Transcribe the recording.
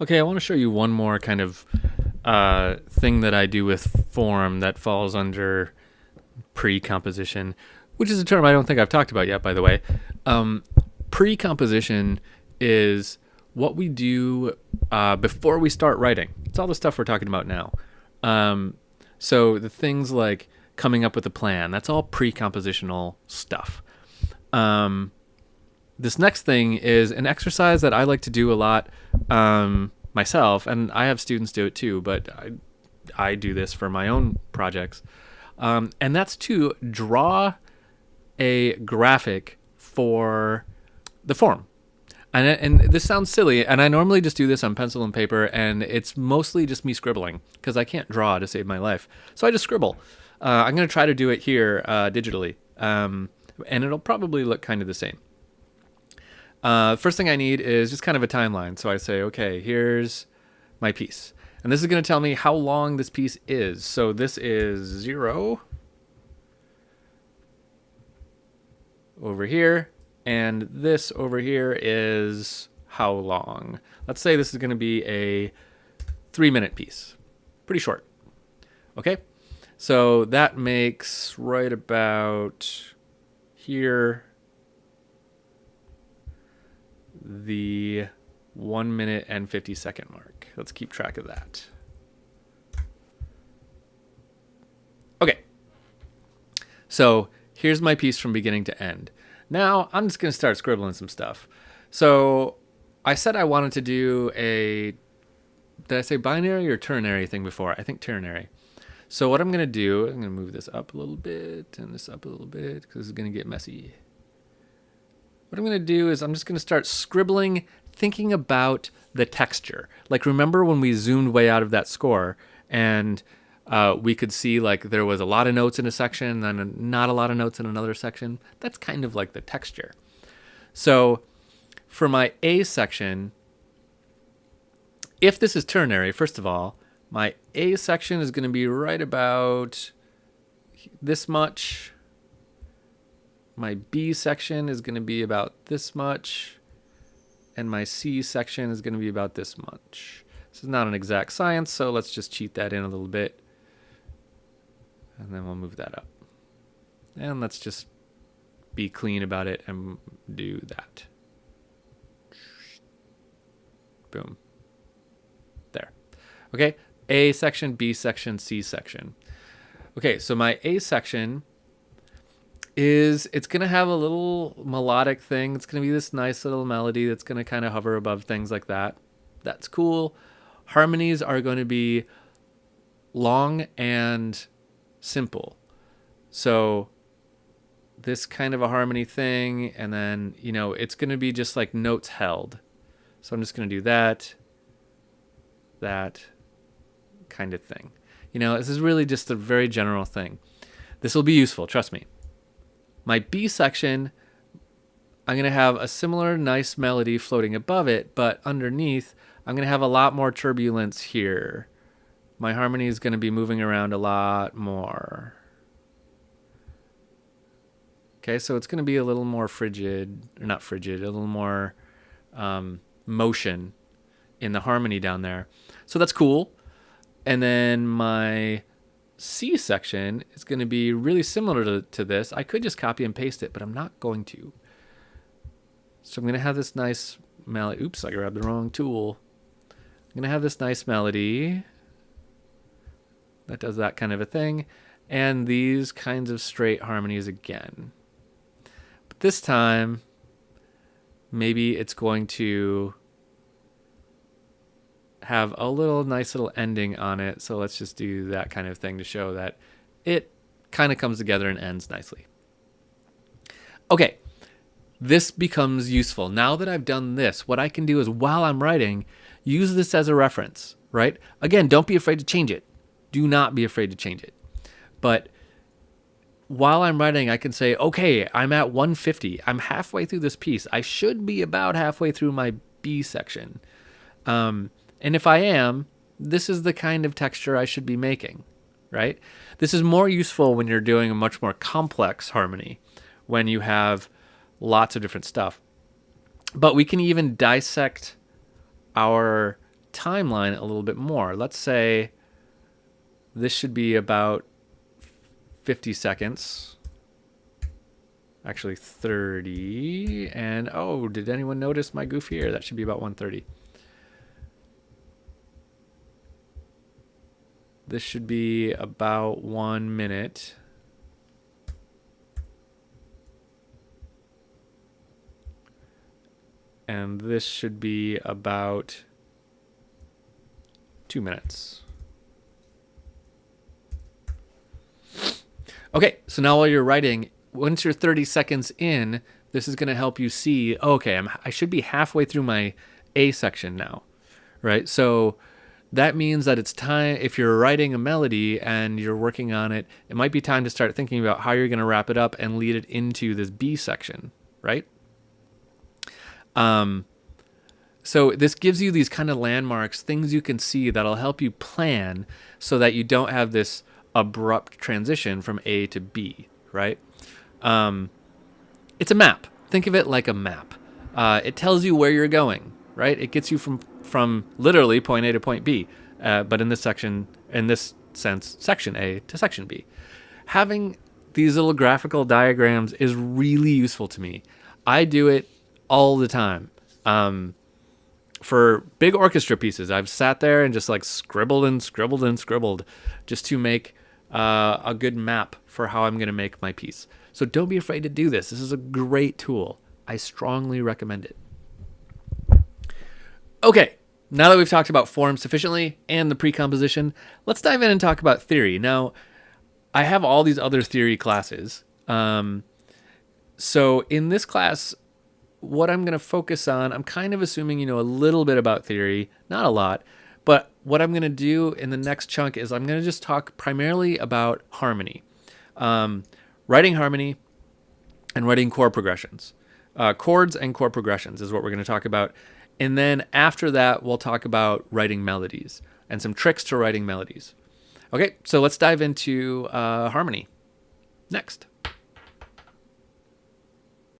Okay, I want to show you one more kind of thing that I do with form that falls under pre-composition, which is a term I don't think I've talked about yet, by the way. Um, Pre-composition is what we do before we start writing. It's all the stuff we're talking about now. Um, so the things like coming up with a plan, that's all pre-compositional stuff. Um, this next thing is an exercise that I like to do a lot myself, and I have students do it too, but I do this for my own projects. And that's to draw a graphic for the form. And this sounds silly, and I normally just do this on pencil and paper, and it's mostly just me scribbling because I can't draw to save my life. So I just scribble. I'm going to try to do it here digitally, and it'll probably look kind of the same. First thing I need is just kind of a timeline. So I say, okay, here's my piece. And this is going to tell me how long this piece is. So this is 0 over here. And this over here is how long? Let's say this is going to be a 3-minute piece. Pretty short. Okay? So that makes right about here the 1 minute and 50-second mark. Let's keep track of that. Okay. So here's my piece from beginning to end. Now I'm just going to start scribbling some stuff. So I said I wanted to do did I say binary or ternary thing before? I think ternary. So what I'm going to do, I'm going to move this up a little bit and this up a little bit because this is going to get messy. What I'm going to do is I'm just going to start scribbling, thinking about the texture. Like, remember when we zoomed way out of that score and we could see like there was a lot of notes in a section, then not a lot of notes in another section? That's kind of like the texture. So for my A section, if this is ternary, first of all, my A section is going to be right about this much. My B section is going to be about this much. And my C section is going to be about this much. This is not an exact science, so let's just cheat that in a little bit. And then we'll move that up. And let's just be clean about it and do that. Boom. There. Okay, A section, B section, C section. Okay, so my A section it's going to have a little melodic thing. It's going to be this nice little melody that's going to kind of hover above things like that. That's cool. Harmonies are going to be long and simple. So this kind of a harmony thing, and then, it's going to be just like notes held. So I'm just going to do that kind of thing. This is really just a very general thing. This will be useful, trust me. My B section, I'm going to have a similar nice melody floating above it, but underneath, I'm going to have a lot more turbulence here. My harmony is going to be moving around a lot more. Okay, so it's going to be a little more frigid, or not frigid, a little more motion in the harmony down there. So that's cool. And then my C section is going to be really similar to this. I could just copy and paste it, but I'm not going to. So I'm going to have this nice melody. Oops, I grabbed the wrong tool. I'm going to have this nice melody that does that kind of a thing, and these kinds of straight harmonies again. But this time, maybe it's going to have a nice little ending on it. So let's just do that kind of thing to show that it kind of comes together and ends nicely. Okay, this becomes useful. Now that I've done this, what I can do is, while I'm writing, use this as a reference, right? Again, don't be afraid to change it. Do not be afraid to change it. But while I'm writing, I can say, okay, I'm at 150. I'm halfway through this piece. I should be about halfway through my B section. And if I am, this is the kind of texture I should be making, right? This is more useful when you're doing a much more complex harmony, when you have lots of different stuff. But we can even dissect our timeline a little bit more. Let's say this should be about 50 seconds. Actually 30. And oh, did anyone notice my goof here? That should be about 130. This should be about 1 minute. And this should be about 2 minutes. Okay, so now while you're writing, once you're 30 seconds in, this is going to help you see, okay, I should be halfway through my A section now, right? So that means that it's time, if you're writing a melody and you're working on it, it might be time to start thinking about how you're going to wrap it up and lead it into this B section, right? So this gives you these kind of landmarks, things you can see that'll help you plan so that you don't have this abrupt transition from A to B, right? It's a map. Think of it like a map. It tells you where you're going, right? It gets you from literally point A to point B, but in this sense, section A to section B. Having these little graphical diagrams is really useful to me. I do it all the time. For big orchestra pieces, I've sat there and just like scribbled and scribbled and scribbled just to make a good map for how I'm going to make my piece. So don't be afraid to do this. This is a great tool. I strongly recommend it. Okay, now that we've talked about form sufficiently and the pre-composition, let's dive in and talk about theory. Now, I have all these other theory classes. So in this class, what I'm going to focus on, I'm kind of assuming you know a little bit about theory, not a lot, but what I'm going to do in the next chunk is I'm going to just talk primarily about harmony. Writing harmony and writing chord progressions. Chords and chord progressions is what we're going to talk about. And then after that, we'll talk about writing melodies and some tricks to writing melodies. Okay, so let's dive into harmony next.